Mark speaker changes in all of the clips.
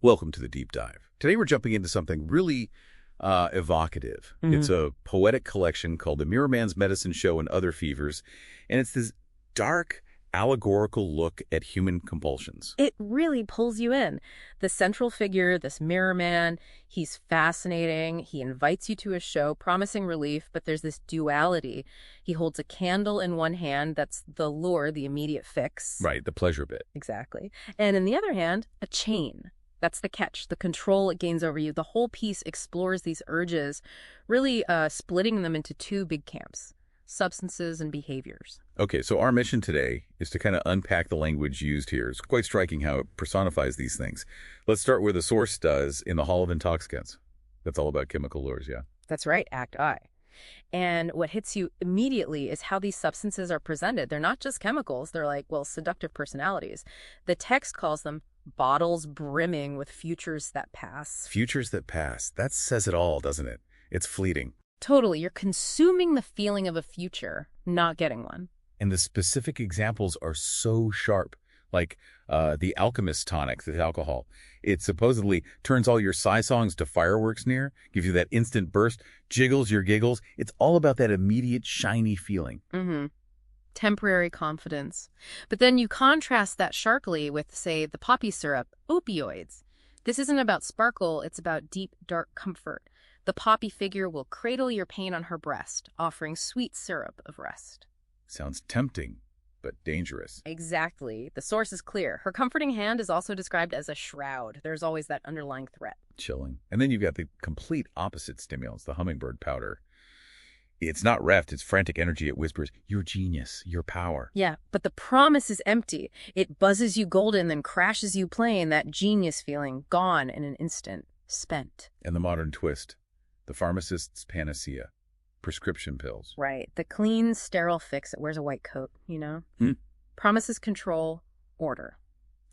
Speaker 1: Welcome to the Deep Dive. Today we're jumping into something really evocative. It's a poetic collection called The Mirrorman's Medicine Show and Other Fevers, and it's this dark, allegorical look at human compulsions.
Speaker 2: It really pulls you in. The central figure, this mirror man, he's fascinating. He invites you to a show, promising relief, but there's this duality. He holds a candle in one hand, that's the lure, the immediate fix.
Speaker 1: Right, the pleasure bit.
Speaker 2: Exactly. And in the other hand, a chain. That's the catch, the control it gains over you. The whole piece explores these urges, really splitting them into two big camps, substances and behaviors.
Speaker 1: Okay, so our mission today is to kind of unpack the language used here. It's quite striking how it personifies these things. Let's start where the source does in the Hall of Intoxicants. That's all about chemical lures, yeah?
Speaker 2: That's right, Act I. And what hits you immediately is how these substances are presented. They're not just chemicals. They're like, well, seductive personalities. The text calls them bottles brimming with futures that pass.
Speaker 1: Futures that pass. That says it all, doesn't it? It's fleeting.
Speaker 2: Totally. You're consuming the feeling of a future, not getting one.
Speaker 1: And the specific examples are so sharp. Like the Alchemist tonic, the alcohol. It supposedly turns all your sigh songs to fireworks near, gives you that instant burst, jiggles your giggles. It's all about that immediate, shiny feeling.
Speaker 2: Temporary confidence. But then you contrast that sharply with, say, the poppy syrup, opioids. This isn't about sparkle, it's about deep, dark comfort. The poppy figure will cradle your pain on her breast, offering sweet syrup of rest.
Speaker 1: Sounds tempting, but dangerous.
Speaker 2: Exactly. The source is clear. Her comforting hand is also described as a shroud. There's always that underlying threat.
Speaker 1: Chilling. And then you've got the complete opposite stimulants, the hummingbird powder. It's not reft, it's frantic energy. It whispers, your genius, your power.
Speaker 2: Yeah, but the promise is empty. It buzzes you golden, then crashes you plain. That genius feeling, gone in an instant, spent.
Speaker 1: And the modern twist, the pharmacist's panacea, prescription pills.
Speaker 2: Right, the clean, sterile fix that wears a white coat, you know? Promises control, order.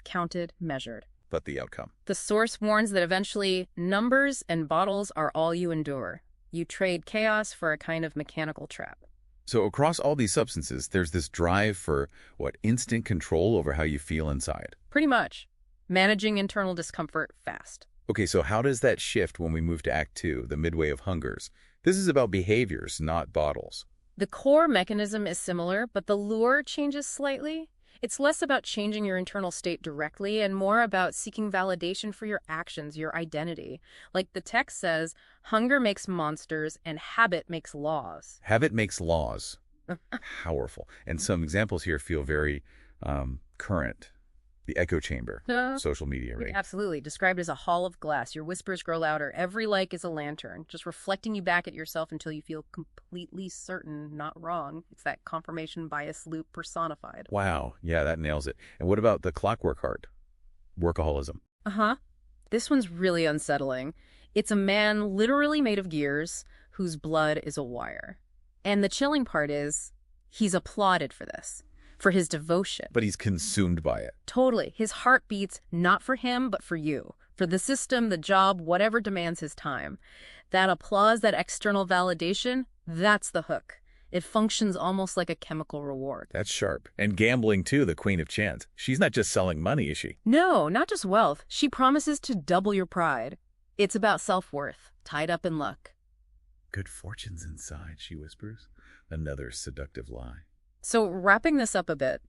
Speaker 2: Counted, measured.
Speaker 1: But the outcome?
Speaker 2: The source warns that eventually numbers and bottles are all you endure. You trade chaos for a kind of mechanical trap.
Speaker 1: So across all these substances, there's this drive for, instant control over how you feel inside.
Speaker 2: Pretty much. Managing internal discomfort fast.
Speaker 1: Okay, so how does that shift when we move to Act 2, the midway of hungers? This is about behaviors, not bottles.
Speaker 2: The core mechanism is similar, but the lure changes slightly. It's less about changing your internal state directly and more about seeking validation for your actions, your identity. Like the text says, hunger makes monsters and habit makes laws.
Speaker 1: Habit makes laws. Powerful. And some examples here feel very current. The echo chamber, social media, right?
Speaker 2: Absolutely. Described as a hall of glass. Your whispers grow louder. Every like is a lantern, just reflecting you back at yourself until you feel completely certain, not wrong. It's that confirmation bias loop personified.
Speaker 1: Wow. Yeah, that nails it. And what about the clockwork heart? Workaholism.
Speaker 2: This one's really unsettling. It's a man literally made of gears whose blood is a wire. And the chilling part is he's applauded for this. For his devotion.
Speaker 1: But he's consumed by it.
Speaker 2: Totally. His heart beats not for him, but for you. For the system, the job, whatever demands his time. That applause, that external validation, that's the hook. It functions almost like a chemical reward.
Speaker 1: That's sharp. And gambling, too, the queen of chance. She's not just selling money, is she?
Speaker 2: No, not just wealth. She promises to double your pride. It's about self-worth, tied up in luck.
Speaker 1: Good fortune's inside, she whispers. Another seductive lie.
Speaker 2: So wrapping this up a bit,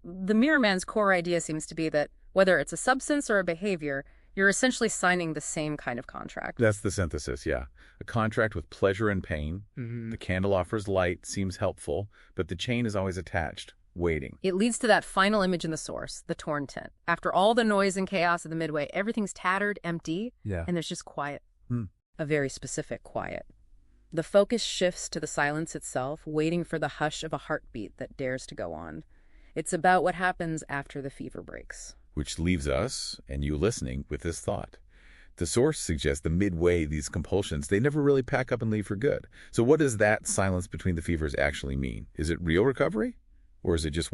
Speaker 2: the mirror man's core idea seems to be that whether it's a substance or a behavior, you're essentially signing the same kind of contract.
Speaker 1: That's the synthesis, yeah. A contract with pleasure and pain. The candle offers light, seems helpful, but the chain is always attached, waiting.
Speaker 2: It leads to that final image in the source, the torn tent. After all the noise and chaos of the midway, everything's tattered, empty, and there's just quiet. A very specific quiet. The focus shifts to the silence itself, waiting for the hush of a heartbeat that dares to go on. It's about what happens after the fever breaks.
Speaker 1: Which leaves us, and you listening, with this thought. The source suggests the midway, these compulsions, they never really pack up and leave for good. So what does that silence between the fevers actually mean? Is it real recovery? Or is it just